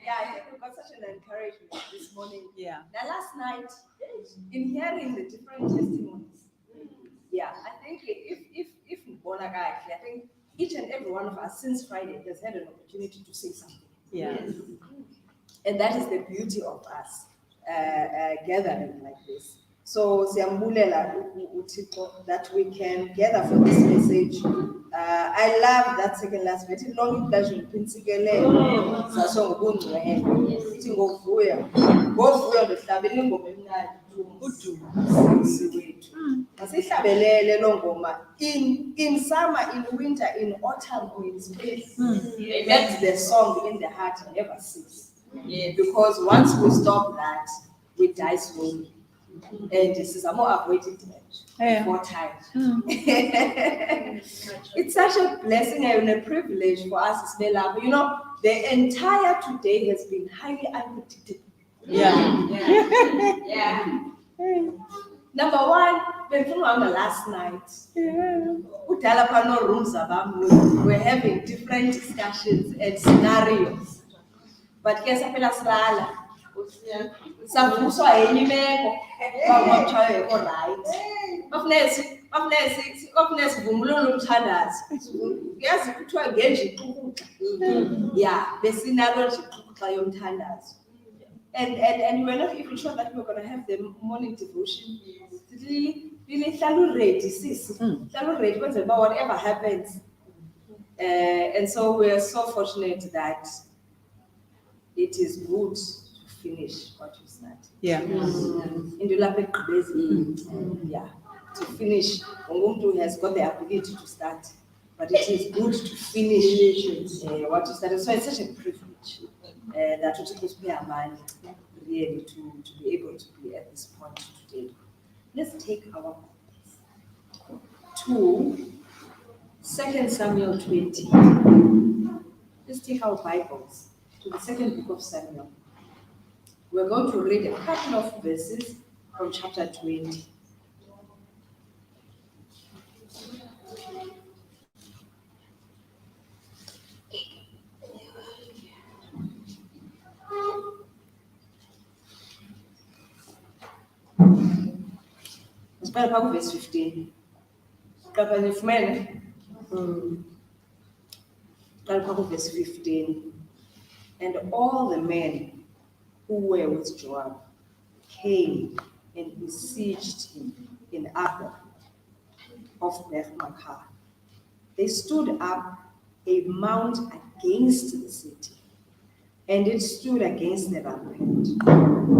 Yeah, I think we got such an encouragement this morning. Yeah. Now last night, in hearing the different testimonies, yeah, I think if I think each and every one of us since Friday has had an opportunity to say something. Yeah. Yes. And that is the beauty of us gathering like this. So siyambulela uThixo that we can gather for this message. I love that second last bit. Long pleasure pinsikele saso ngobungcwele. Ithi ngovuya. Ngovuya ndohlabela ingoma emnandi udumo siwethu. Masihlabelele lo ngoma in summer, in winter, in autumn, or in spring. That's the song in the heart never ceases. Yeah, because once we stop that, we die slowly. And this is a more avoided 4 times. It's such a blessing and a privilege for us, Isabella. You know, the entire today has been highly unpredictable. Yeah. Yeah. Number one, on the last night. Udala pano rooms abam, we're having different discussions and scenarios. But guess I feel as rala. Savuswa enye imeko kwakuthiwa yekho right. Ofune sivumbululo umthandazo. Yazi kuthiwa ngenje iqukuxa. Yeah, besinalo nje iqukuxa yomthandazo. And we're not even sure that we're going to have the morning devotion. Really, ready, sis. Ready, about whatever happens. And so we are so fortunate that it is good to finish what you start. Yeah. Yeah. To finish. Who has got the ability to start. But it is good to finish what you started. So it's such a privilege that we take pay our money really to be able to be at this point today. Let's take our to 2 Samuel 20. Let's take our Bibles to the second book of Samuel. We're going to read a couple of verses from chapter 20. Let's start verse 15. Verse 15. And all the men who were with Joab came and besieged him in Arba of Beth-Makkah. They stood up a mount against the city, and it stood against the rampart.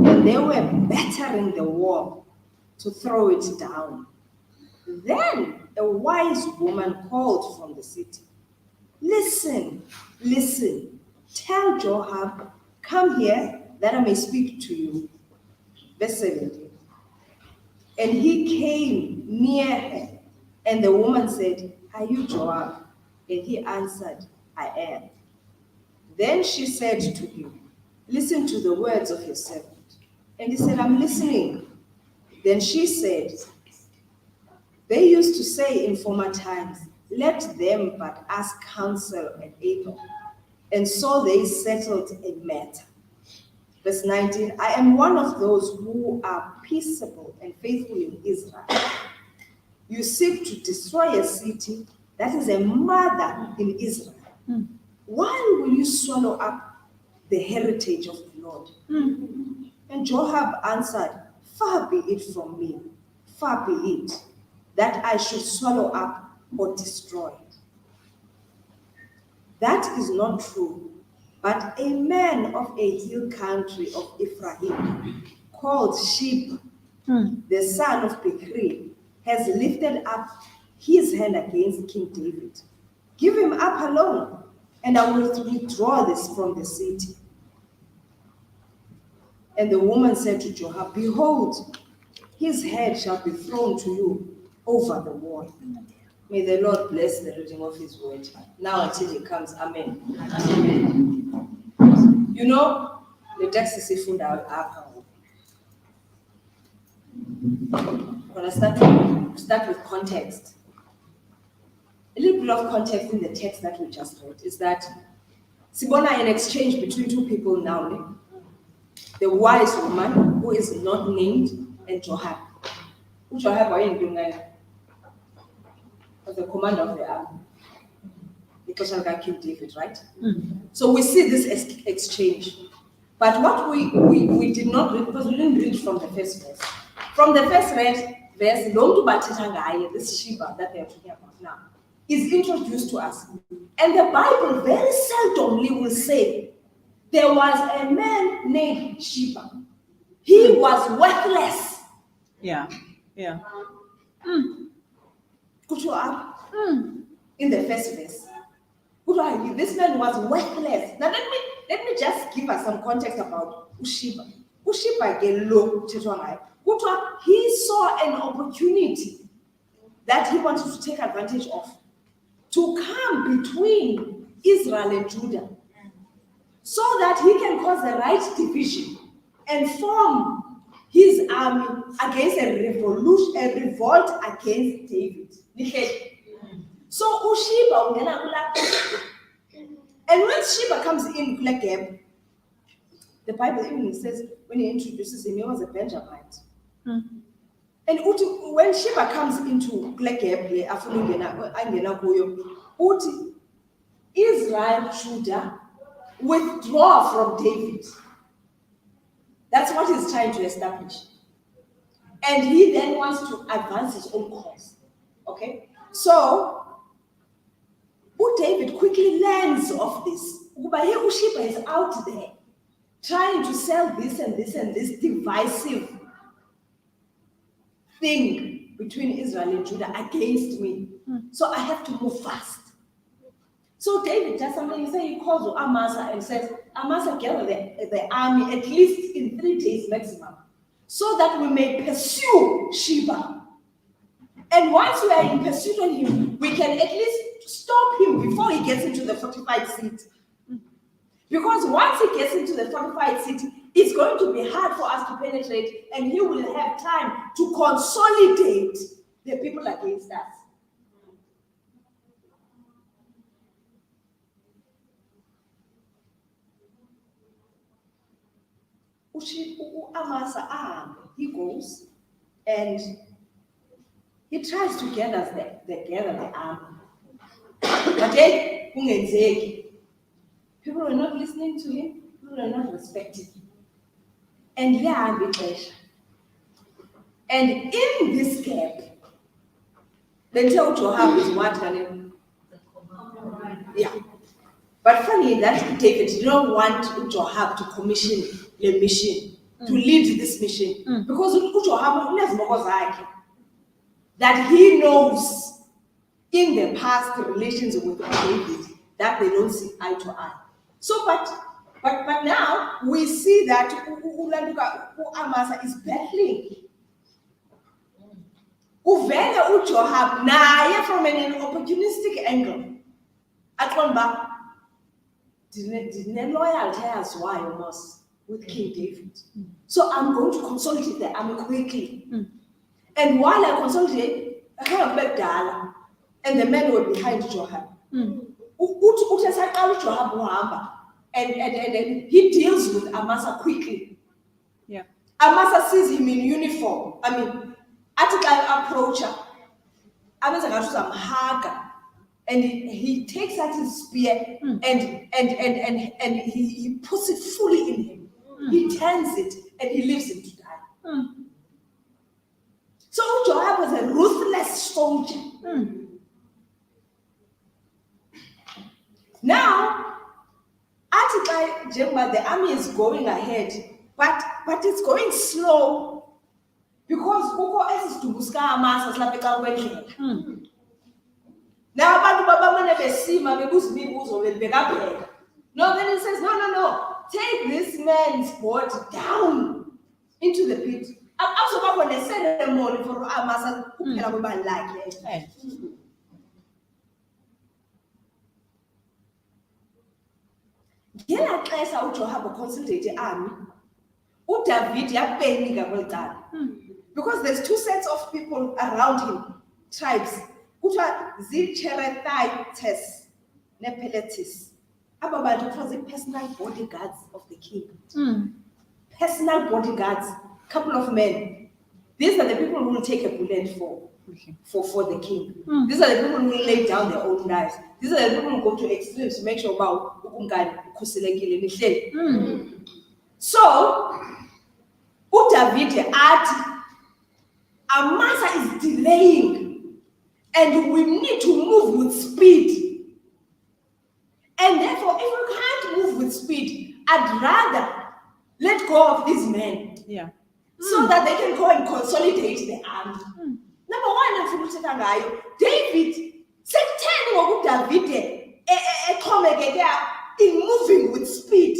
And they were battering the wall to throw it down. Then a wise woman called from the city, Listen, tell Joab, come here that I may speak to you. Verse 17. And he came near her, and the woman said, Are you Joab? And he answered, I am. Then she said to him, Listen to the words of your servant. And he said, I'm listening. Then she said, They used to say in former times, let them but ask counsel and aid. And so they settled a matter. Verse 19, I am one of those who are peaceable and faithful in Israel. You seek to destroy a city that is a mother in Israel. Why will you swallow up the heritage of the Lord? And Joab answered, Far be it from me, far be it, that I should swallow up or destroy. That is not true, but a man of a hill country of Ephraim, called Sheba, the son of Bichri, has lifted up his hand against King David. Give him up alone, and I will withdraw this from the city. And the woman said to Joab, Behold, his head shall be thrown to you over the wall. May the Lord bless the reading of his word. Now until he comes, amen. Amen. You know, the text is ifunda apha. When I start with context. A little bit of context in the text that we just read is that Sibona an exchange between two people now. The wise woman who is not named and Joab. Joab was the commander of the army. Because I killed David, right? So we see this exchange. But what we did not read, because we didn't read from the first verse. From the first verse, this Sheba that they are talking about now, is introduced to us. And the Bible very seldomly will say, there was a man named Sheba. He was worthless. Yeah. Could you up in the first verse? This man was worthless. Now let me just give us some context about Sheba. Sheba he saw an opportunity that he wanted to take advantage of to come between Israel and Judah, so that he can cause the right division and form his army against a revolt against David. So Sheba, and when Sheba comes in Black Gap, the Bible even says when he introduces him, he was a Benjamite. And when Sheba comes into Black Gap, Israel, Judah, withdraw from David. That's what he's trying to establish. And he then wants to advance his own cause. Okay? So, David quickly learns of this. Sheba is out there trying to sell this and this and this divisive thing between Israel and Judah against me. So I have to move fast. So David does something. He calls Amasa and says, Amasa, gather the army at least in 3 days maximum, so that we may pursue Sheba. And once we are in pursuit of him, we can at least stop him before he gets into the fortified city. Because once he gets into the fortified city, it's going to be hard for us to penetrate, and he will have time to consolidate the people against us. Amasa, he goes and he tries to gather the army. But then, people are not listening to him, people are not respecting him. And yeah, and in this gap, the tell Joab is what her name? Yeah. But funny that David did not want Joab to commission the mission, to lead this mission. Because Joab knows that he knows in the past relations with David that they don't see eye to eye. So, but now we see that Amasa is battling. Uvele Joab naye from an opportunistic angle. Atlonba didn't loyalty as why almost with King David. So I'm going to consolidate the army quickly. And while I consolidate, I come back Dala, and the men were behind Joab. And he deals with Amasa quickly. Yeah. Amasa sees him in uniform. I mean, I approach her. And he takes out his spear and he puts it fully in him. He turns it and he leaves him to die. So Joab was a ruthless soldier. Now, the army is going ahead, but it's going slow because now, no, then he says, no, take this man's body down into the pit. I'm also going to ceremony for Amasa. Because there's 2 sets of people around him, tribes. Zicherethites, Nepeletis. It was the personal bodyguards of the king. Personal bodyguards, couple of men. These are the people who will take a bullet for the king. These are the people who will lay down their own lives. These are the people who go to extremes to make sure about So, David Amasa is delaying. And we need to move with speed. And therefore, if we can't move with speed, I'd rather let go of these men. Yeah. So that they can go and consolidate the army. Number 1, David said, David in moving with speed.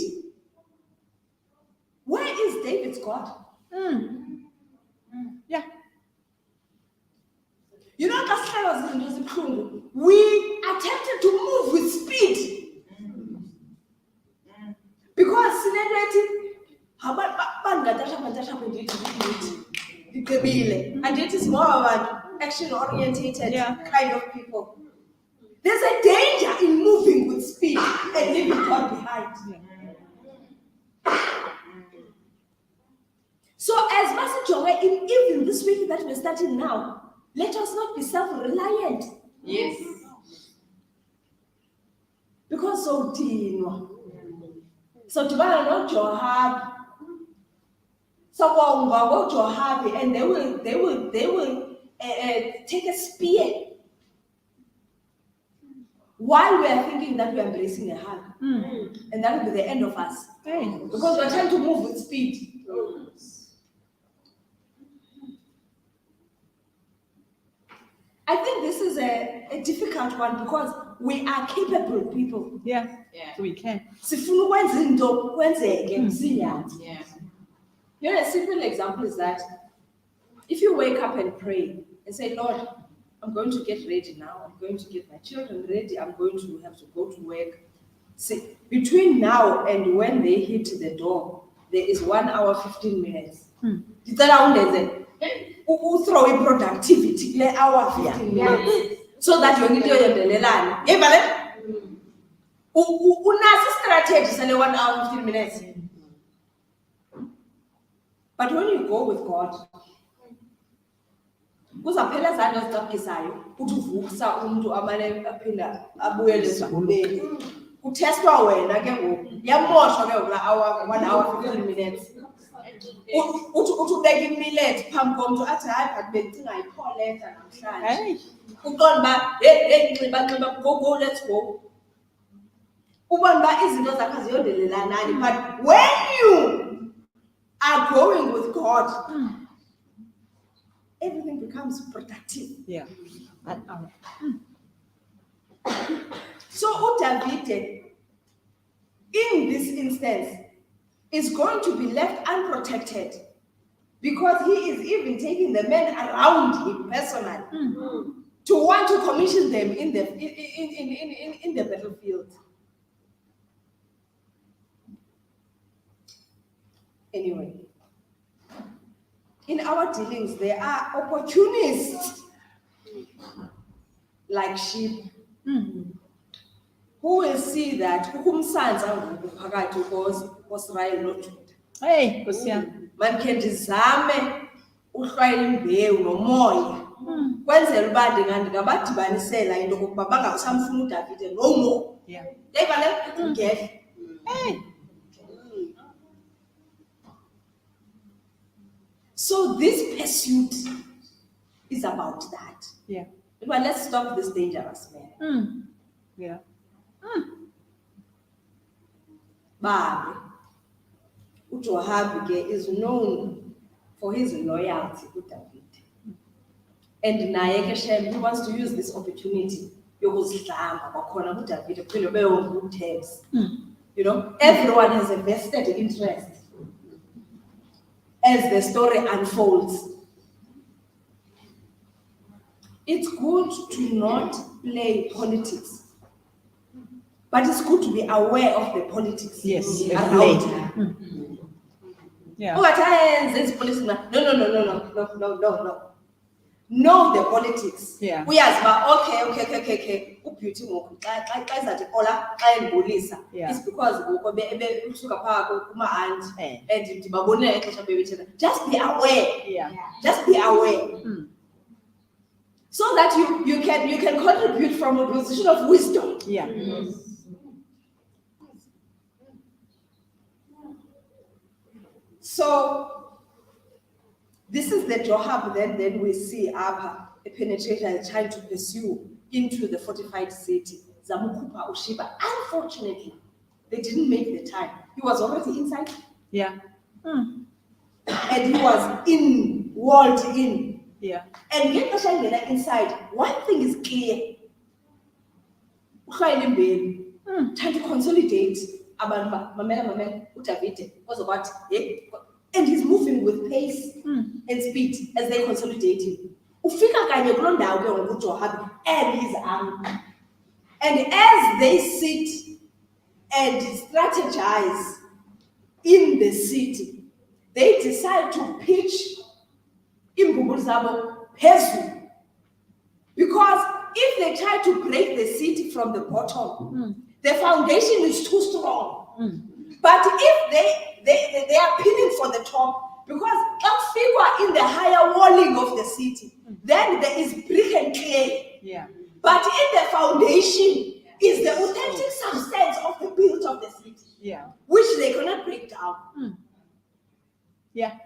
Where is David's God? Yeah. You know, we attempted to move with speed because and it is more about action-orientated kind of people. There's a danger in moving with speed and leaving God behind. So as Master even this week that we're starting now, let us not be self-reliant. Yes. Because so tomorrow not Joab. So go Joab, and they will take a spear while we are thinking that we are embracing a hug. And that will be the end of us. Because we're trying to move with speed. I think this is a difficult one because we are capable people. Yeah. So we can. You know, a simple example is that if you wake up and pray and say, Lord, I'm going to get ready now. I'm going to get my children ready. I'm going to have to go to work. See, between now and when they hit the door, there is 1 hour, 15 minutes. It's around who throw in productivity, hour, 15 minutes. So that you need to strategy, 1 hour, 15 minutes. But when you go with God, kuzaphela zani ozicaphisayo uthi uvukisa umuntu amane aphinda abuyele esibhuleni kutestwa wena ke ngoku yamoshwa ke ngoku hour 1 hour 15 minutes uthi ubeka imillet phambi komuntu athi hayi but bendicinga ayikho leta namhlanje uqonda uba hey nxiba go let's go ubona uba izinto zakho ziyondelelana but when you are going with God, everything becomes productive. Yeah. So David, in this instance, is going to be left unprotected because he is even taking the men around him personally to want to commission them in the battlefield. Anyway, in our dealings, there are opportunists like sheep who will see that Hey, Kosia. Man can dizame uhlwayela imbewu nomoya kwenzela uba ndingabadibanisela into kokuba bangasamfuna uDavide no. Yeah. Hey. So this pursuit is about that. Yeah. But let's stop this dangerous man. Yeah. But Joab is known for his loyalty to David. And naye Shem, he wants to use this opportunity. You know, everyone has a vested interest as the story unfolds. It's good to not play politics, but it's good to be aware of the politics. Yes, around. Yeah. No. Know the politics. Yeah. We as okay. Beauty yeah. It's because and just be aware. Yeah. Just be aware. So that you can contribute from a position of wisdom. Yeah. So this is the Joab then we see Abba, a penetration trying to pursue into the fortified city. Zamukupa Ushiba. Unfortunately, they didn't make the time. He was already inside. Yeah. And he was walled in. Yeah. And get the inside. One thing is clear. Trying to consolidate. And he's moving with pace and speed as they consolidate him. And his army. And as they sit and strategize in the city, they decide to pitch zabo phezulu. Because if they try to break the city from the bottom, the foundation is too strong. But if they are pinning for the top, because figure in the higher walling of the city, then there is brick and clay. Yeah. But in the foundation is the authentic substance of the build of the city. Yeah. Which they cannot break down. Yeah.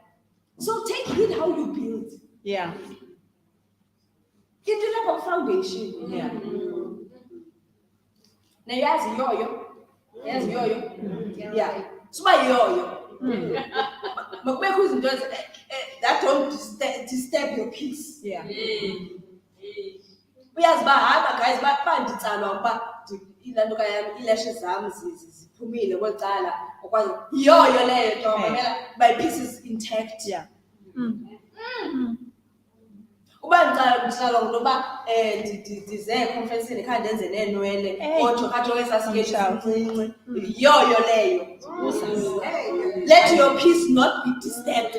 So take heed how you build. Yeah. Into level foundation. Yeah. Now yes, yo-yo. Yes, yo-yo. Yeah. So by yo-yo. That don't disturb your peace. Yeah. Yes, but guys, but banditsalwa ngoba ilanto kayami eyelashes zami ziphumile kwecala okwazi yoyo leyo nto my peace is intact. Yeah. Uba ngicala ngoba ndize conference ekhaya ndenze nenwele kodwa kade wesasikhethi yoyo leyo. Let your peace not be disturbed.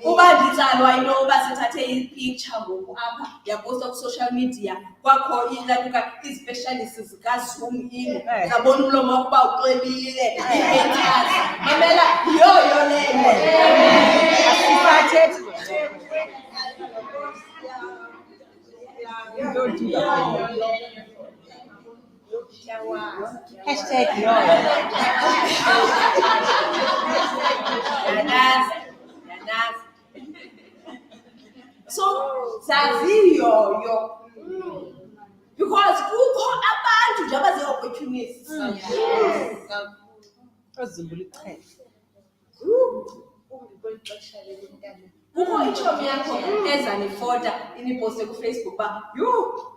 Uba nditsalwa into uba sithathe ipicture ngoku apha yaposta ku social media kwakho ilantuka izspecialists zikaZoom in zabona umlomo wakho uba uxwebile i-haters mamela yoyo leyo asiphathe. Don't do that. Hashtag yoyo. So zazi yoyo because kukho abantu nje abazi opportunities. Ozumbula iqhele. Kukho ichomi yakho eza nefoto iniposte ku Facebook ba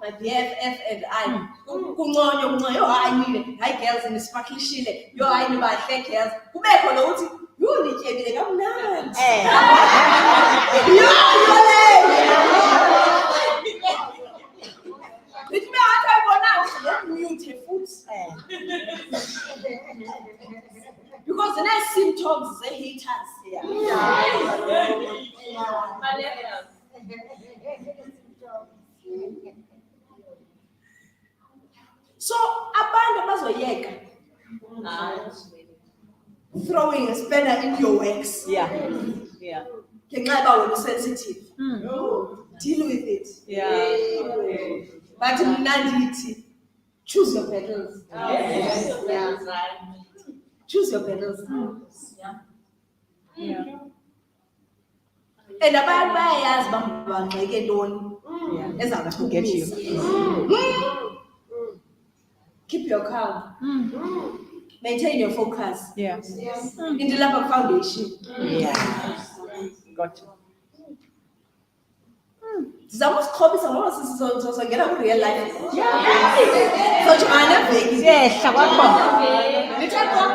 my BFF and I kunconyo yo hayi hayi girls nisparklishile yo hayi nibahle girls kubekho lo uthi nityebile kamnandi yo It may I mute because the next symptoms they haters So abantu bazoyeka throwing a spanner in your works. Yeah. Yeah. Ngenxa uba wena sensitive. Deal with it. Yeah. But mna ndithi choose your battles. Choose your battles. Yeah. And abantu bayayazi bangxeke ntoni Get you. Keep your calm. Maintain your focus. Yeah. In the love foundation. Yeah. Got you. Sizamukhombisa ngoba sizongena ku real life. So jana veki. Yehla kwakho. Nithethwa.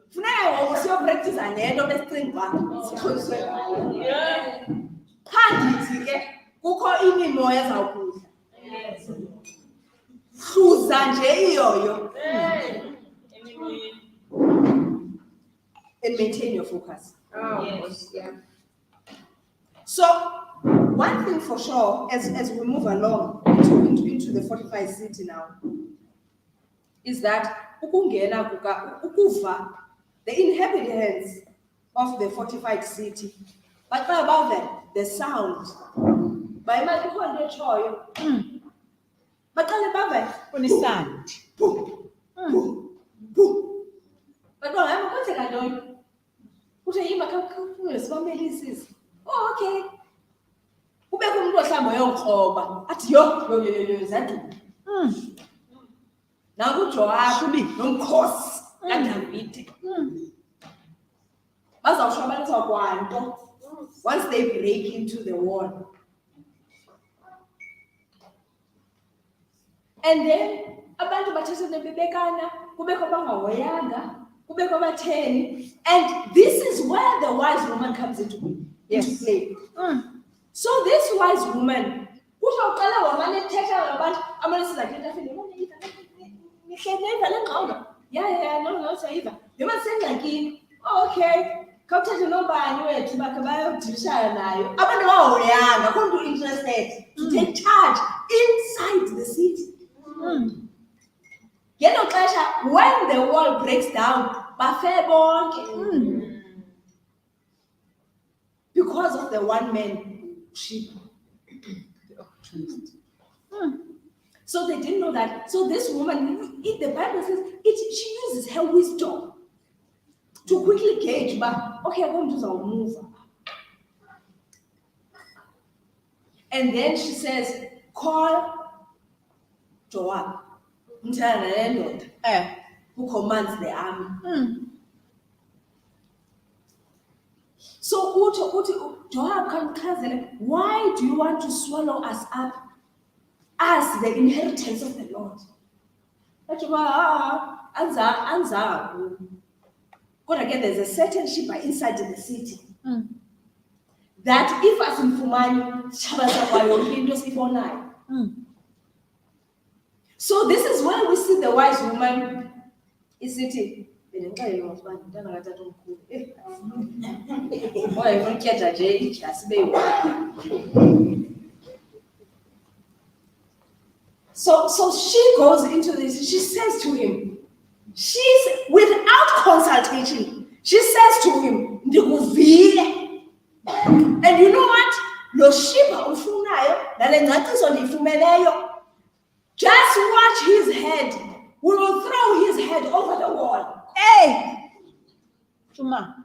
Funeka ngoku siyo practice nento besicinga sixholiswe. Phandithi ke kukho imimoya ezawukudla. Hluza nje iyoyo. And maintain your focus. So, one thing for sure, as we move along into the fortified city now, is that ukuva the inhabitants of the fortified city, but above that, the sound. By my but above it, Unisand. boom, boom, boom. But no, I'm going to say, I don't. Oh, okay. Ubekho umuntu ohlamba yonqoba athi yo zadu. Naku Joabi nomkhosi kaDavide. Bazawushabalisa kwanto once they break into the wall. And then abantu bathathe nebebekana kubekho bangahoyanga kubekho batheni, and this is where the wise woman comes into play. So this wise woman uzoqala wamane ethetha ngabantu amanisiza ke ntafeni nihlele le ngqondo no sayiva yoma sengxakini Okay. Khawuthathe nobani wethu bakhe bayodilishana nayo. Abantu bahoyanga, akho interested to take charge inside the city. Ngelo xesha, when the wall breaks down, bafe bonke. Because of the one man sheep. So they didn't know that. So this woman, the Bible says, she uses her wisdom to quickly gauge, but okay, I'm going to do some move. And then she says, call Joab, who commands the army. So Joab can tell them, why do you want to swallow us up as the inheritance of the Lord? But again, there's a certain sheep inside the city that if as in Fumani, so this is where we see the wise woman is sitting. So she goes into this, she says to him, without consultation, she says to him, and you know what? Just watch his head. We will throw his head over the wall. Hey! Chuma.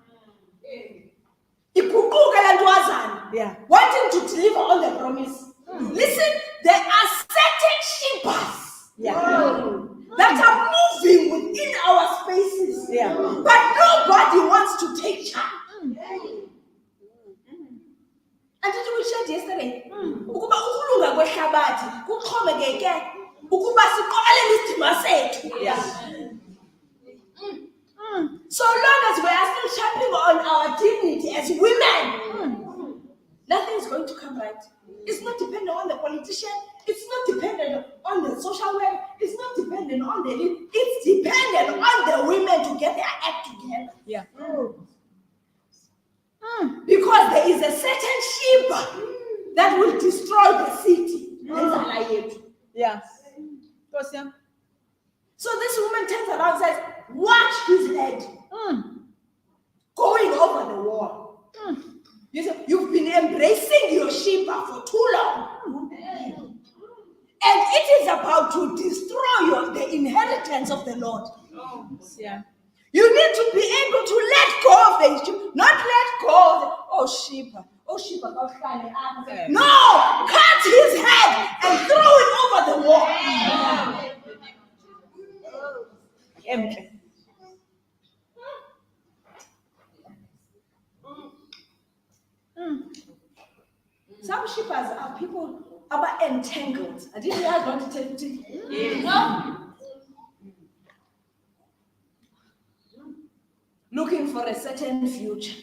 Yeah. Wanting to deliver on the promise. Listen, there are certain shepherds that are moving within our spaces. Yeah. But nobody wants to take charge. And did we shared yesterday? Ukuba ukulunga kwehlabathi kuxhomekeke ukuba siqale isidima sethu. So long as we are still champing on our dignity as women, nothing is going to come right. It's not dependent on the politician. It's not dependent on the social worker. It's not dependent on the lead. It's dependent on the women to get their act together. Yeah. Because there is a certain sheep that will destroy the city. Yeah. So this woman turns around and says, watch his head going over the wall. You say, you've been embracing your sheep for too long. And it is about to destroy the inheritance of the Lord. Yeah. You need to be able to let go of the sheep, not let go of sheep. No, cut his head and throw it over the wall. Empty. Some shepherds are people about entangled. I didn't know I was going to tell you. Looking for a certain future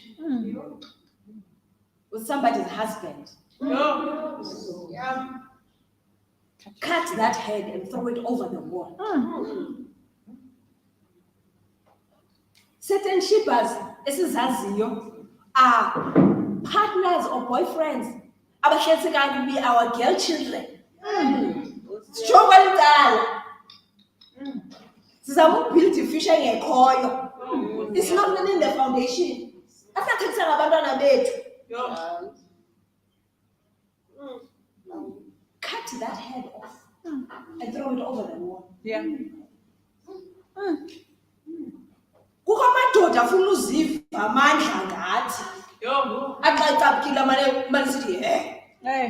with somebody's husband. Cut that head and throw it over the wall. Certain shepherds, are partners or boyfriends. Can be our girl children. Build the future in a it's not within the foundation. Cut that head off and throw it over the wall. Yeah. Hey.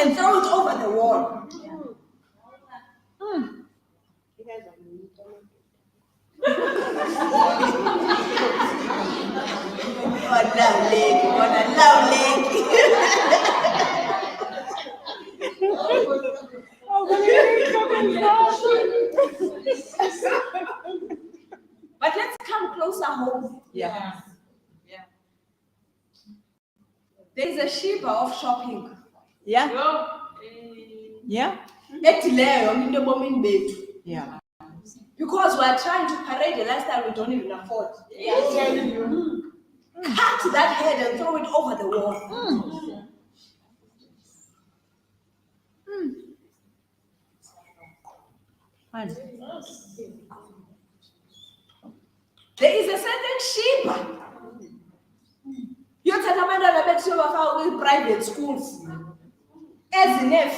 And throw it over the wall. But let's come closer home. Yeah. There is a Sheba of shopping. Yeah. Yeah. Yeah. Because we are trying to parade a lifestyle we don't even afford. Cut that head and throw it over the wall. There is a certain sheep. You tell abantwana bethu bafaka in private schools.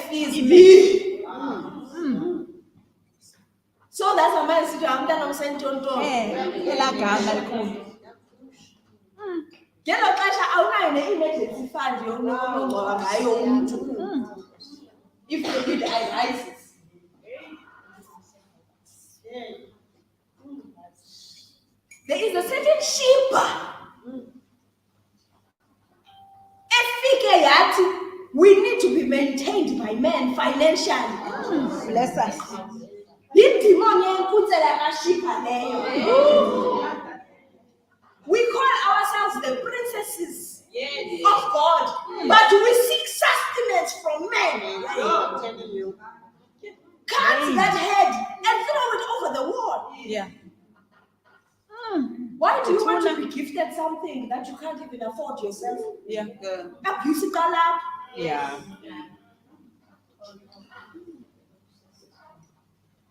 Fees. So that's a man sitting umntana usentonto. Elagama likhulu. Ngelo xesha awunayo ne-emergency fund yokungcwaba ngayo umntu. If the need arises. There is a certain sheep. We need to be maintained by men financially. Bless us. We call ourselves the princesses of God, but we seek sustenance from men. I'm telling you. Cut that head and throw it over the wall. Yeah. Why do you want to be gifted something that you can't even afford yourself? Yeah. Abuse color. Yeah.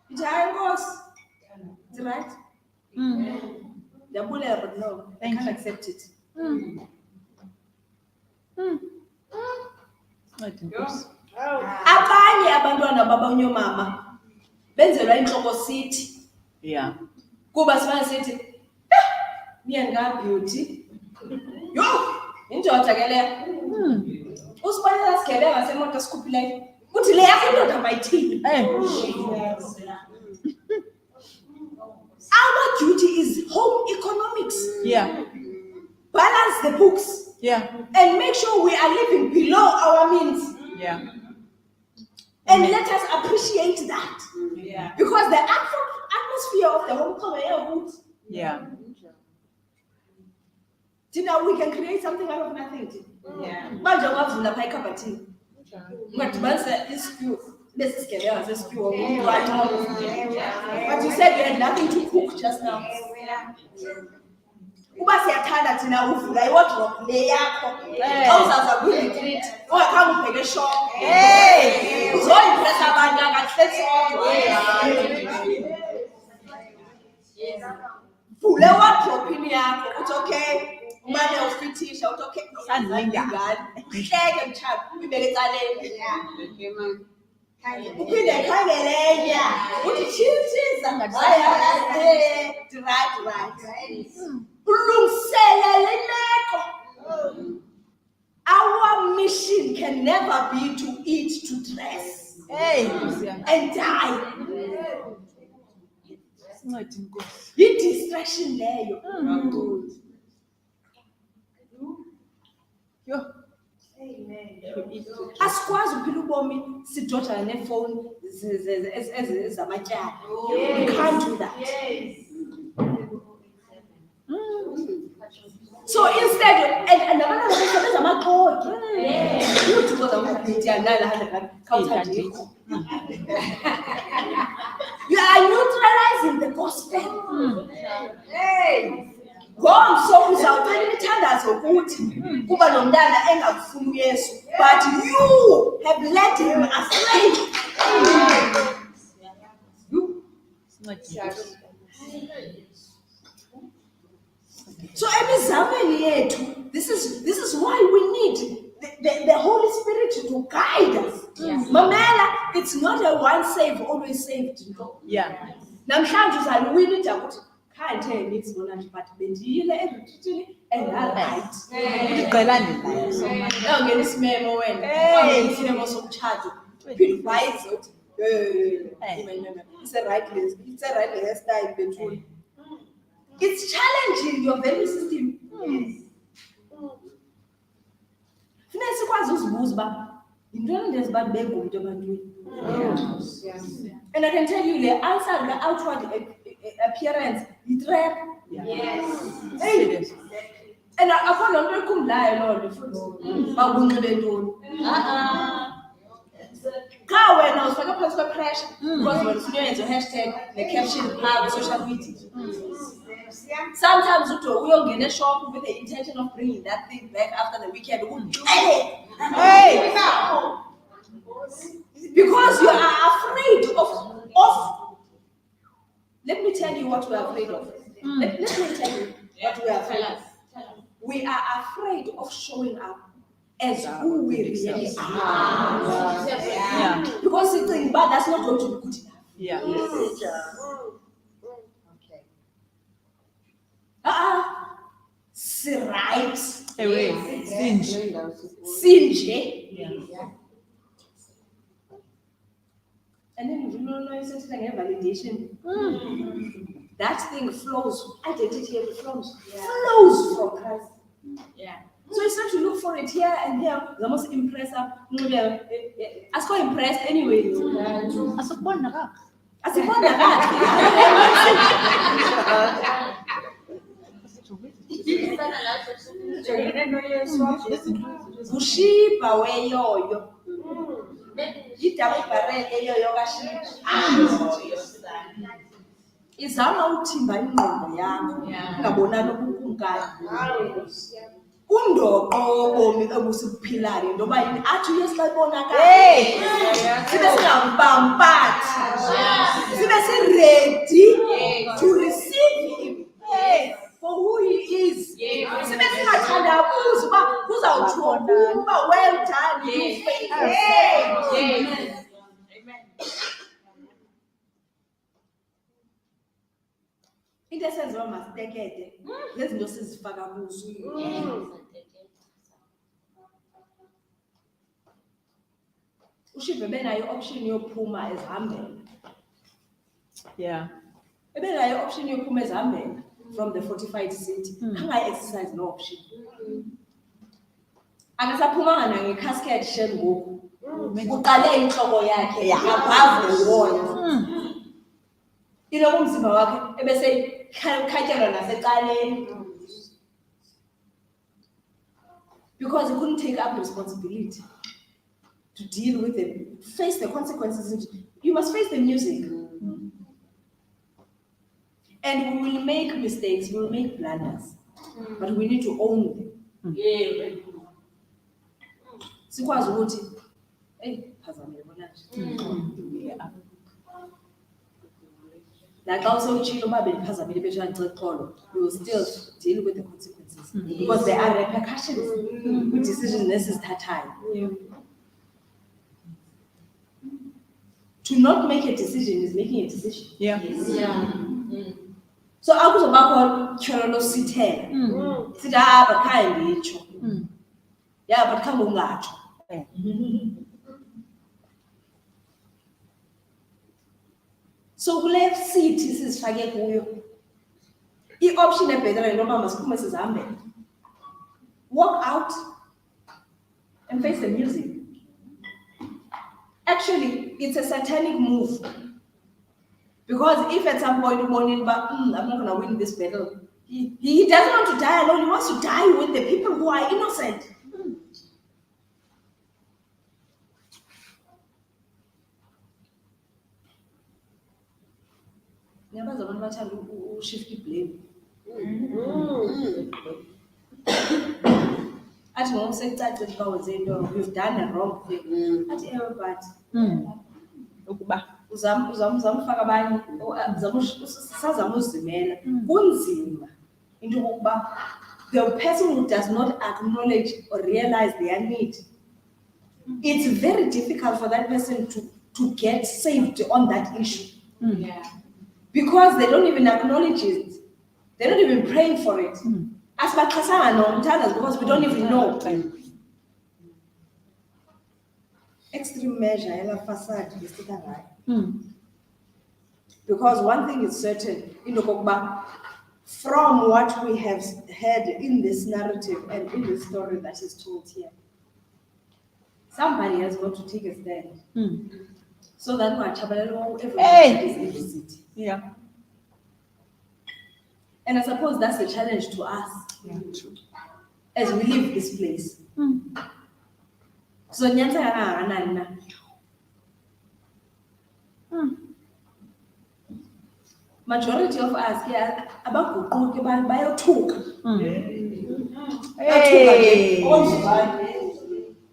It's right. The bullet, no, I can't accept it. Abanye abantwana babonyo mama benzelwa inhloko sithi. Yeah. Kuba sibana sithi niyenga beauty. Yo, indoda ke leyo. Usibonela sigebe ngasemoto sikuphileyo. Uthi le yakho indoda mayithini? Our duty is home economics. Yeah. Balance the books. Yeah. And make sure we are living below our means. Yeah. And let us appreciate that. Yeah. Because the atmosphere of the home economy. Yeah. We can create something out of nothing. Yeah. But you said you had nothing to cook just now. Uba siyathanda thina uvula iwardrobe le yakho awuzaza kuyitreat ungakhange ubheke shop uzoyimpress abantu akahlezi kodwa vula iwardrobe yakho uthi okay umane ufitisha uthi okay sandingane uhleke mchana uyibeke eceleni uphinde khangele enye uthi chiza right our mission can never be to eat, to dress, and die. The distraction there. Asikwazi ukuphila ubomi sidoda nefone ezamatyala. We can't do that. So instead, and you are neutralizing the gospel. But you have led him astray. So this is why we need the Holy Spirit to guide us. Yes. Mamela, it's not a once saved, always saved. Yeah. Namhlanje uzaliwina ukuthi can't mix bonange but bendile everything and right. Uqelani nayo so much. Now ngene isimemo wena. Isimemo sokuchaza. Phil right. It's a right style between. It's challenging your value system. And I can tell you the answer, the outward appearance, the trap. Yes. Hey. And I found out come lie, Lord. Ka wena ufaka phansi kwe-pressure because wena ufuna uyenza i-hashtag ne-caption phaa social media. Sometimes uyongena e-shop with the intention of bringing that thing back after the weekend. Hey! Because you are afraid of. Let me tell you what we are afraid of. Let me tell you what we are afraid of. We are afraid of showing up as who we really are. Yeah. Because you think, but that's not going to be good enough. Yeah. Right. Sinje. Yeah. And then you know validation. That thing flows. Identity flows. Flows from Christ. Yeah. So it's not to look for it here and there. The most impressive. As for impressed anyway. As a born Kushiba weyoyo. Itakubarele yoyo kashiba. Izama uthimba ingqondo yakho. Ungabonani okukunkayo. Undoqo bomi obusiphilayo ndoba yini athi uyesibonakala. Sibe singampampathi. Sibe ready to receive him for who he is. Sibe singathandabuzi uba kuzawuthini uba well done you faithful. Amen. Into esenziwa masitekete lezinto sizifaka kuzo. Ushive benayo option yophuma ezihambela. Yeah. Ebenayo option yophuma ezihambela from the fortified city. Angayi exercise no option. Akasaphumanga ngecasket shell ngoku. Uqale inhloko yakhe above the wall. Umzimba wakhe ebese khatyelwa nasecaleni. Because he couldn't take up responsibility to deal with them, face the consequences. You must face the music. And we will make mistakes, we will make blunders, but we need to own them. Sikwazi ukuthi phazamile bona. Like also chilo babe phazamile beshaya ngixexolo, we will still deal with the consequences because there are repercussions with decisions nesizithathayo. To not make a decision is making a decision. Yeah. So akuzobakho tyholo losithela. Sithi but khaye ngitsho. Yeah, but khange ungatsho. So kule seat sizifake kuyo. I-option ebhetele noma masiphume sizihambele. Walk out and face the music. Actually, it's a satanic move. Because if at some point morning, but I'm not going to win this battle, he doesn't want to die alone. He wants to die with the people who are innocent. Shift blame. We've done a wrong thing. Uzamfaka abanye sazama uzimela kunzima into yokuba the person who does not acknowledge or realize their need, it's very difficult for that person to get saved on that issue. Because they don't even acknowledge it, they're not even praying for it. As because we don't even know. Extreme measure facade. Because one thing is certain, from what we have heard in this narrative and in the story that is told here, somebody has got to take a stand. So that everybody is in the city. Yeah. And I suppose that's the challenge to us as we leave this place. So Majority of us here abaguquki bayothuka. Hey.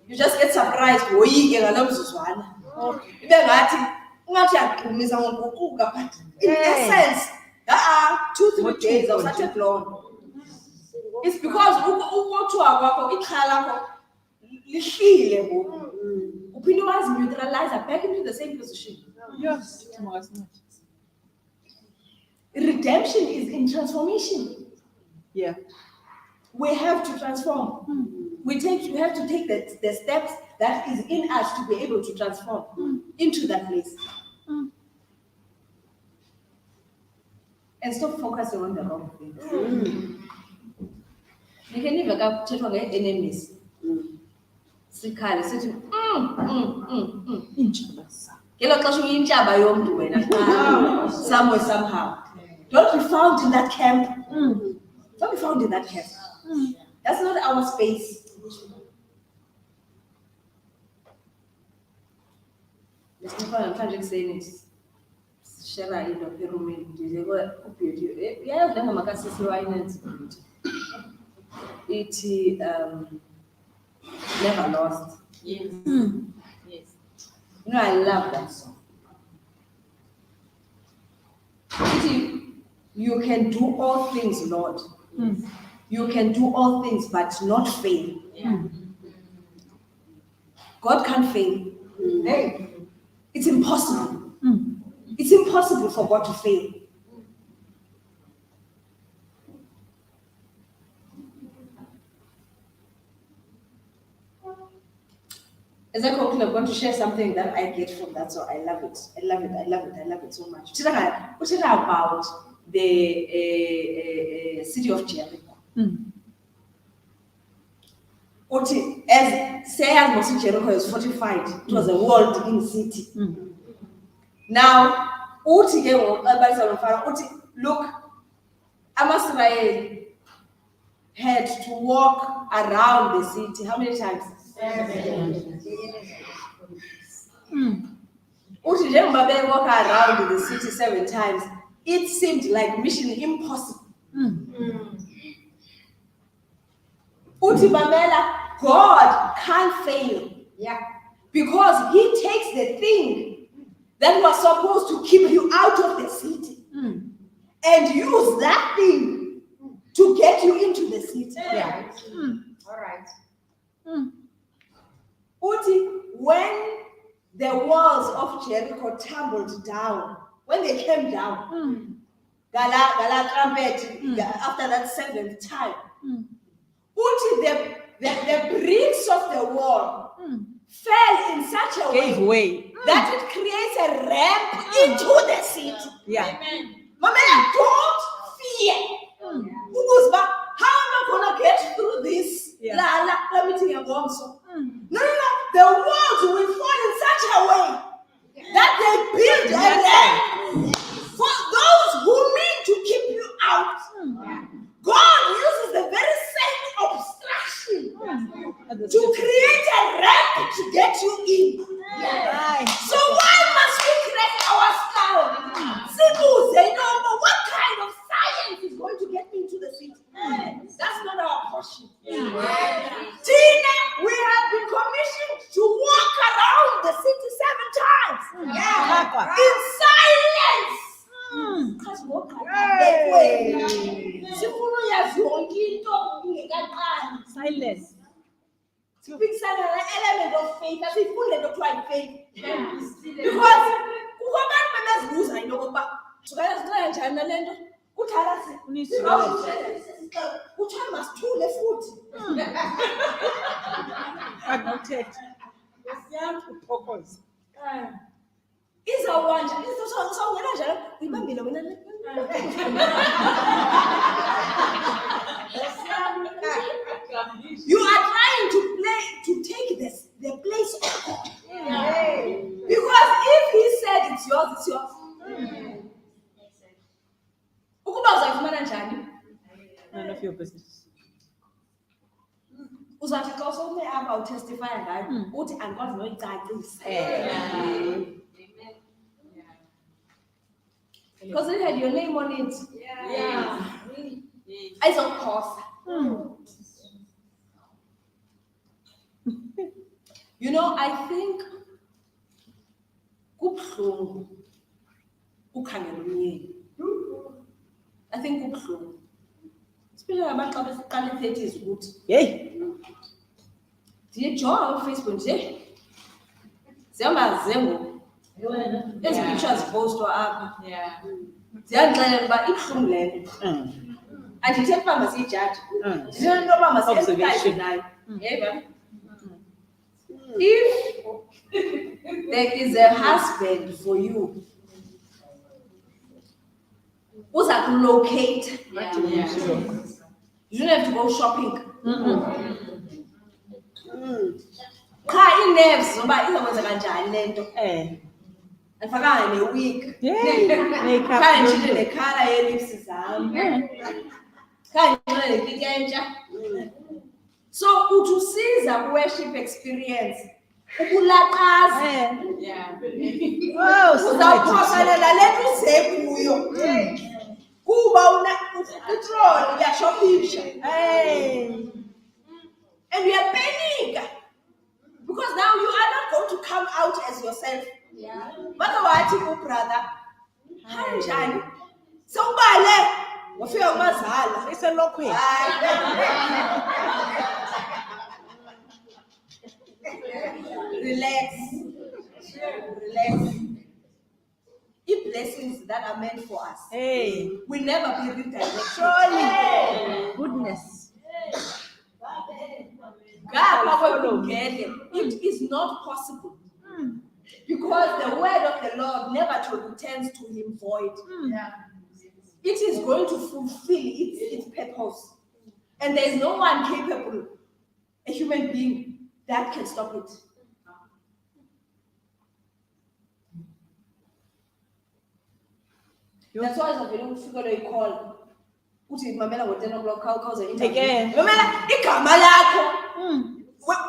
You just get surprised woyike ngalomzuzwana. Ibe ngathi ungathi yaqhumisa ngokuquka but in essence 2-3 days of such a blown. It's because ukuthiwa kwakho ixhala lakho lihlile ngoku. Uphinde wazi neutralizer back into the same position. Yes. Redemption is in transformation. Yeah. We have to transform. We have to take the steps that is in us to be able to transform into that place. And stop focusing on the wrong things. You can never get enemies. Sikhali sithi ngelo xesha uyintshaba yomntu wena somewhere somehow. Don't be found in that camp. Don't be found in that camp. That's not our space. Let's move on. I'm trying to say it. Share it up here. Yeah, then I'm going to say it never lost. Yes. Yes. You know, I love that song. You can do all things, Lord. You can do all things, but not fail. God can't fail. Hey. It's impossible. It's impossible for God to fail. As I conclude, I'm going to share something that I get from that, so I love it. I love it. I love it. I love it so much. What is about the city of Jericho? As Jericho is fortified, it was a walled-in city. Now, look, Amasrael had to walk around the city. How many times? 7. Uthi njengoba walk around the city 7 times, it seemed like mission impossible. Uthi Bamela, God can't fail. Yeah. Because he takes the thing that was supposed to keep you out of the city and use that thing to get you into the city. Yeah. All right. Uti, when the walls of Jericho tumbled down, when they came down, Gala trumpet, after that 7th time, Uti, the bricks of the wall fell in such a way that it creates a ramp into the city. Yeah. Amen. Mamela, don't fear. How am I going to get through this? No. The walls will fall in such a way that they build a ramp for those who mean to keep you out. God uses the very same obstruction to create a ramp to get you in. So why must we crack our skull? What kind of science is going to get me into the city? That's not our portion. Tina, we have been commissioned to walk around the city 7 times. In silence. Silence. Speak an element of faith. As if we don't try faith. Because I know about you are trying to take the place of God. Because if he said it's yours, it's yours. None of your business. I'll testify and I and God knows. Because it had your name on it. Yeah. It's of course. You know, I think kubuhlungu ukhangela umyeni. I think kubuhlungu. Especially abantu xa besiqala i-30s ukuthi Hey. ndiyijonga uFacebook nje. Zihamba zengo. Ezi pictures postwa apha. Yeah. Ziyandixelela uba ibuhlungu le nto. Andithethi uba masiyijaje. Ndithetha into yoba masiyenze nayo. Yeva. If there is a husband for you, who's at locate? You don't have to go shopping. Cha i-nerves zoba izokwenza kanjani lento. Andifakanga ne-wig. Cha nditshile nekhala ye-lips zami. Cha nditshile nekiti entsha. So utusiza worship experience. Ukulaqaza. Uzawuphosalela lento uze kuyo. Kuba utroll uyashopisha. And you are panicking. Because now you are not going to come out as yourself. Wathi brother, kanjani? Sawubale, wafika umazala, iselokhweni. Relax. Blessings that are meant for us. Will never be redirected. Surely. Goodness. It is not possible. Because the word of the Lord never returns to him void. It is going to fulfill its purpose. And there is no one capable, a human being, that can stop it. That's why I don't figure they call. Put it, Mamela, with 10 o'clock, cause again. Mamela,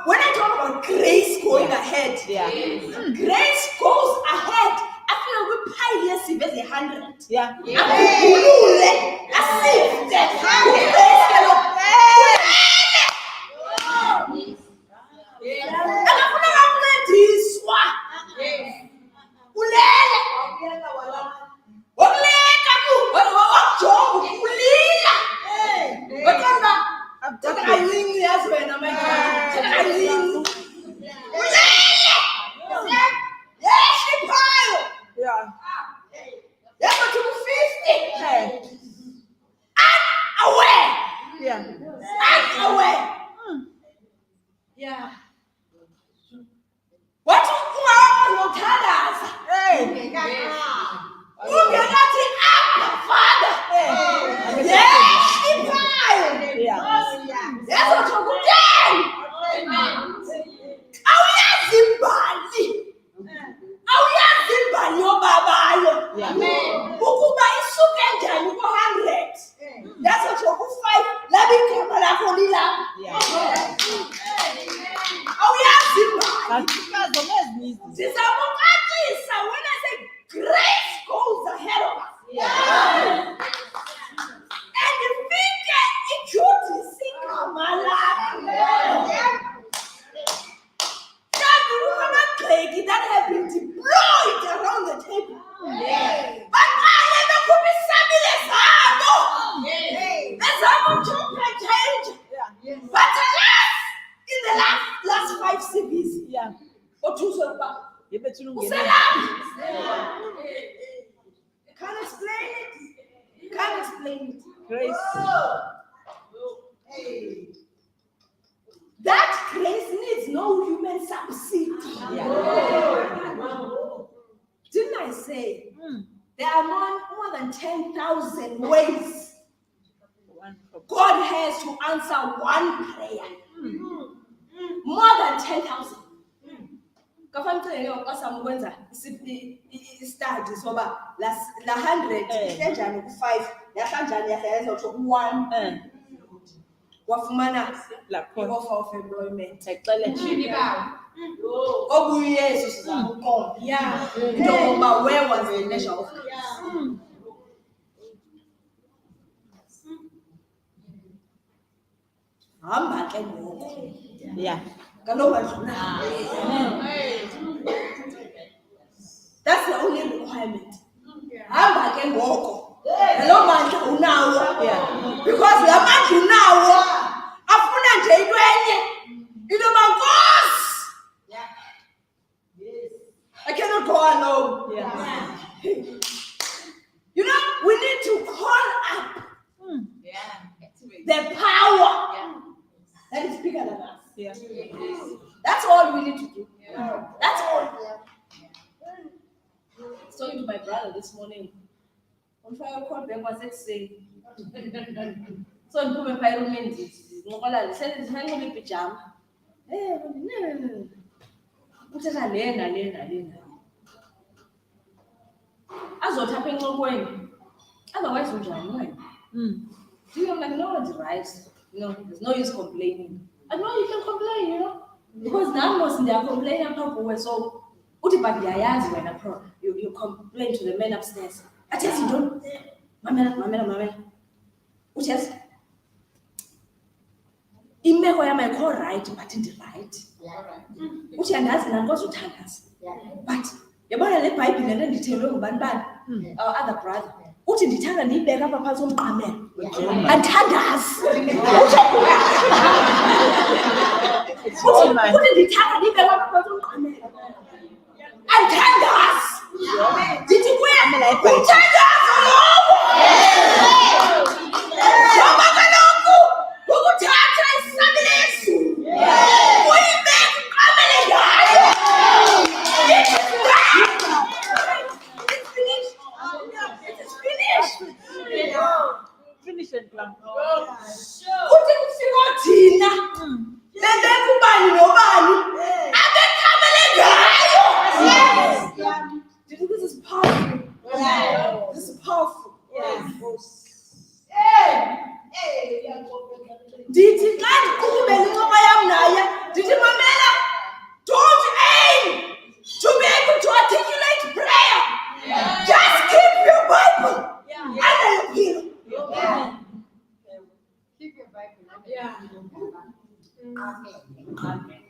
when I talk about grace going ahead, grace goes ahead. I feel we pay yes, if it's 100. Yeah. Can't explain it. Grace. That grace needs no human subsidy. Didn't I say there are more than 10,000 ways God has to answer one prayer? More than 10,000. Study so la 100 kanjani ku5 la kanjani yahlala to 1 wafumana offer of employment exela nje okuyesu sizakuqonda ngoba where was the measure of grace hamba ke ngoko. Yeah. That's the only requirement. Hamba ke ngoko. Hello manje unawo. Yeah. Because la manje unawo afuna nje into enye. Into mankosi. I cannot go alone. Yeah. You know, we need to call up the power that is bigger than us. Yeah. That's all we need to do. That's all. Talking to my brother this morning. On fire call back was it saying. So I'm putting my room in this. I said it's hanging in pajama. Hey, no. Put it alena. As what happened going. Otherwise, we're trying. Do you like no one's right? No, there's no use complaining. I know you can complain, you know, because now most they are complaining about so. What about the ayahs when you complain to the men upstairs? I tell you don't. Mama. Which is. Imeko ya my call right, but in the right. Which andazi nangozo uthandaza. But yabona le Bible ngento ndithelwe ngubani our other brother. Uthi ndithanda ndiyibeka apha phantsi komqamelo. Andithandazi. Uthi ndithanda ndiyibeka apha phantsi komqamelo. Andithandazi. Ndithi kuye uthandaza lowo. Ngoba kaloku ukuthatha isabi lesu. Uyibeka umqamelo ngayo. Finish it, plan. Uthi kufika thina bebe kubani nobani abekamele ngayo. This is powerful. This is powerful. Ndithi xa ndiqhubela inqoba yam naye ndithi mamela, don't aim to be able to articulate prayer. Just keep your Bible under your pillow. Keep your Bible. Amen.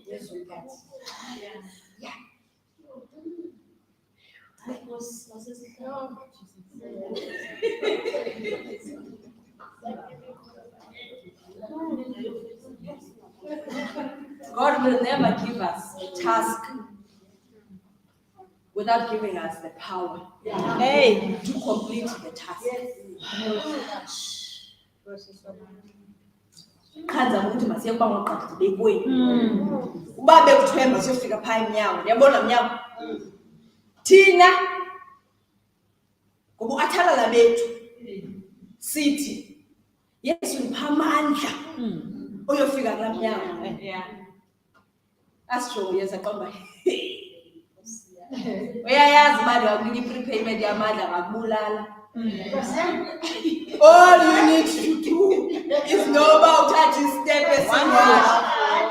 Yes, we can. Yeah. God will never give us a task without giving us the power to complete the task. Khanza ukuthi masiye kuba ngoqhathi bekweni. Uba bekuthemba siyofika pha eMnyango. Uyabona Mnyango? Thina ngoba athalala bethu sithi Yesu ngipha amandla uyofika kulaa Mnyango. Asisho yesa qomba. Uyayazi manje akunika i-prepayment yamandla ngakubulala. All you need to do is know about touching step esiwana.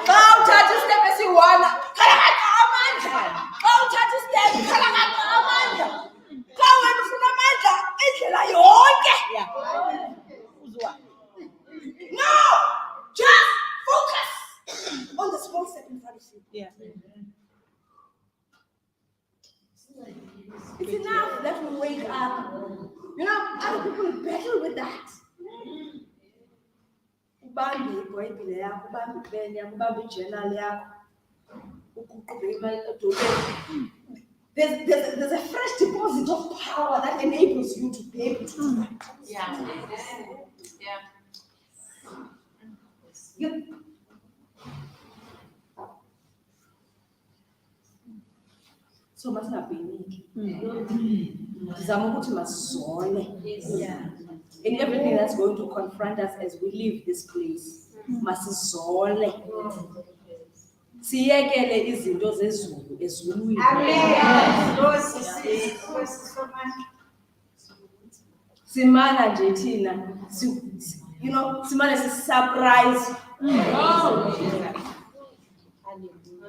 Xa uthatha istep esiwana, khala amandla. Xa uthatha istep, khala amandla. Xa wena ufuna amandla indlela yonke. No, just focus on the small step in front of you. It's enough that we wake up. You know, other people battle with that. Ubambi iBhayibhile yakho, ubambi pen yakho, ubambi ijournal yakho. Uguqube imali edoleni. There's a fresh deposit of power that enables you to be able to do that. So masingabheniki. Ndizama ukuthi masizole. In everything that's going to confront us as we leave this place. Masizole. Siyekele izinto zezulu ezulwini. Simana nje thina. You know, simana si-surprise.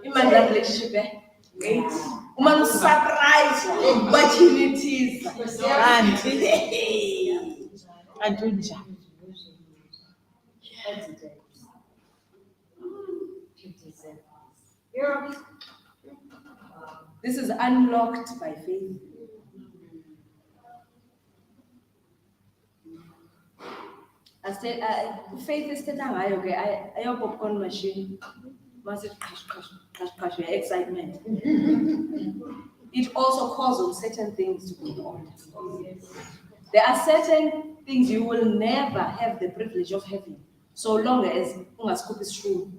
Imagine that relationship, great. Uma surprise opportunities. This is unlocked by faith. I said, faith is okay. I have popcorn machine. Must it crash your excitement? It also causes certain things to be in order. There are certain things you will never have the privilege of having, so long as ungascope is true.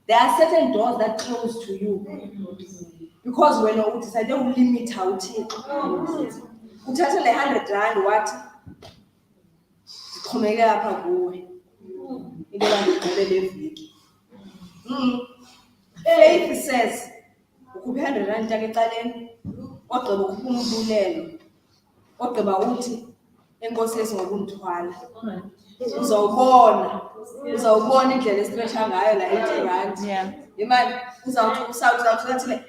There are certain doors that close to you because when you decide to limit how to uthathe le 100 rand what ziqhomeke apha kuwe into abangigqibele leviki. Faith says ukhuphe 100 rand yakhe ecaleni ogqiba ukhupha umbulelo ogqiba uthi enkosi yesi ngokundithwala uzawubona indlela esitresha ngayo la 80 rand imali uzawuthi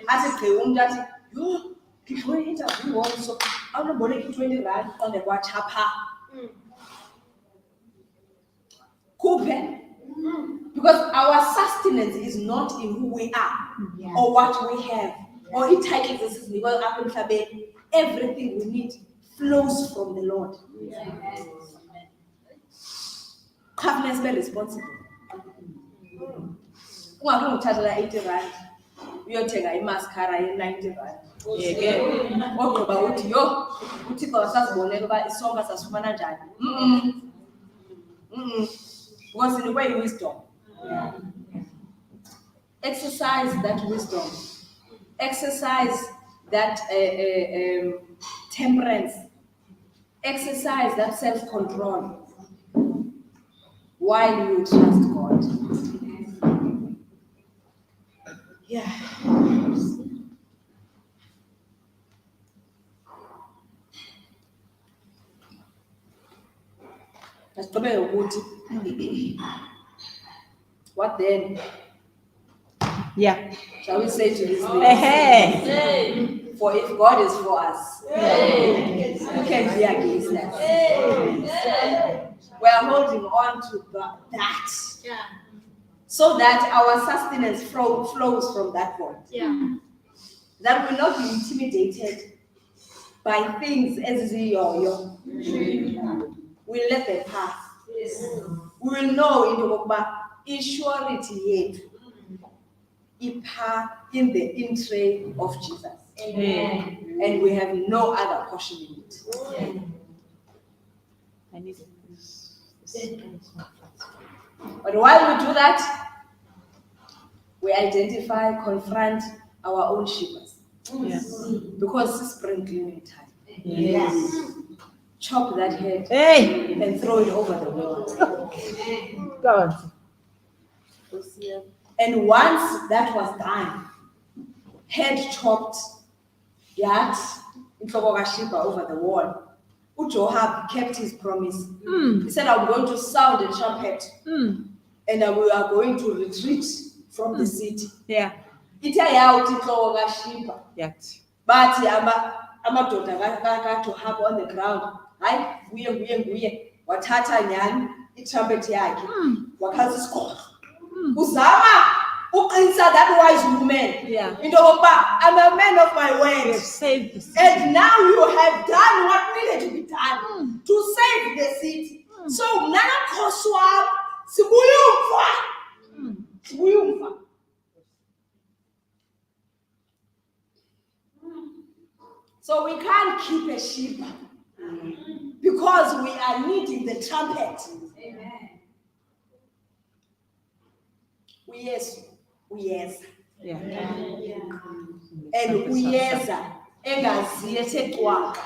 athi gqi umuntu athi yho ngidlule interview ngomso awunoboleka 20 rand qonde kwachapha khuphe. Because our sustenance is not in who we are or what we have or it titles us because everything we need flows from the Lord. Let's be responsible. Ungakuthatha la 80 rand uyothenga imascara ye 90 rand. Ogqiba uthi yo uThixo wasazibonela uba isonka sasifumana njani. Because in the way wisdom. Exercise that wisdom. Exercise that temperance. Exercise that self-control. While you trust God. Yeah. What then? Yeah. Shall we say to this name? For if God is for us, who can be against us? We are holding on to that. So that our sustenance flows from that point. That will not be intimidated by things as yo. We'll let them pass. We will know in surety yet in the in-tray of Jesus. Amen. And we have no other portion in it. I need this. But while we do that, we identify, confront our own shepherds. Yes. Because it's sprinkling time. Yes. Chop that head and throw it over the wall. God. And once that was done, head chopped, yet inhloko over the wall. Joab kept his promise. He said, I'm going to sound a trumpet and we are going to retreat from the city. Yeah. But amadoda kaJoab on the ground. Hayi nguye wathatha nyani itrumpet yakhe wakhaza isikolo. Uzama uqinisa that wise woman. Into yokuba I'm a man of my word. And now you have done what needed to be done to save the city. So nana khoswa sibuyumfa. So we can't keep a sheep because we are needing the trumpet. Amen. Yes. Yeah. And uyeza engazi eseqwaka.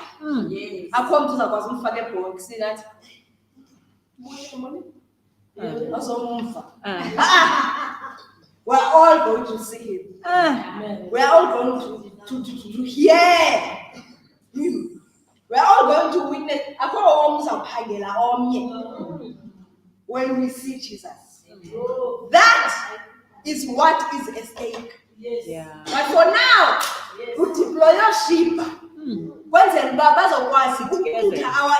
Akho umuntu uzakwazi umfaka eboxini athi azomumfa. We're all going to see him. We're all going to hear him. We're all going to witness. Akho omuza uphangela omnye when we see Jesus. That is what is at stake. Yeah. But for now, we deploy your sheep. When the Babas of our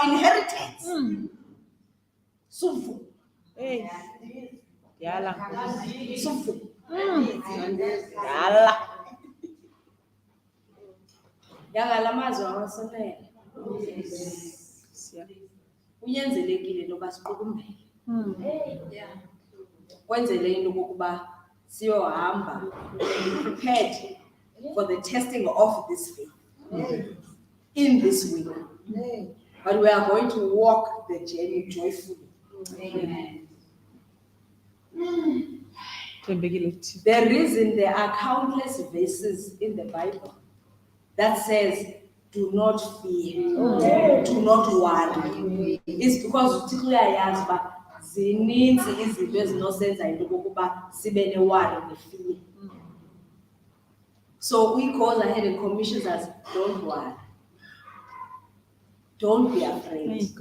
inheritance, Suvu. Hey. Yala. Suvu. Yala. Yangalamazwi awasonele. Siya. Kunyanzelekile noba siqukumbele. Yeah. Kwenzele into kokuba siyohamba prepared for the testing of this faith in this week. But we are going to walk the journey joyfully. Amen. The reason there are countless verses in the Bible that says, do not fear, do not worry, is because particularly as zininzi izinto ezinosenza into kokuba sibe ne-worry ne-fear. So we goes ahead and commissions us, don't worry. Don't be afraid.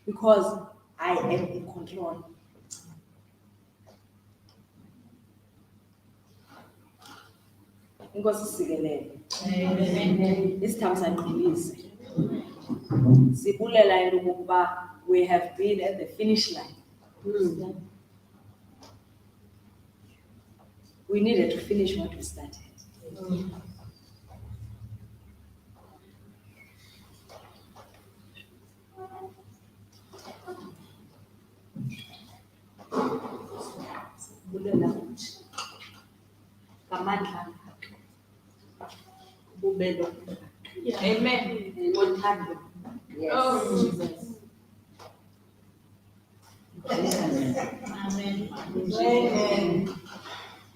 Because I am in control. Inkosi sikelele. Isithambo sanqilise. Sibulela into kokuba we have been at the finish line. We needed to finish what we started. Bulela ukuthi ngamandla bubelo. Amen. Ngothando. Yes. Oh, Jesus. Amen. Amen.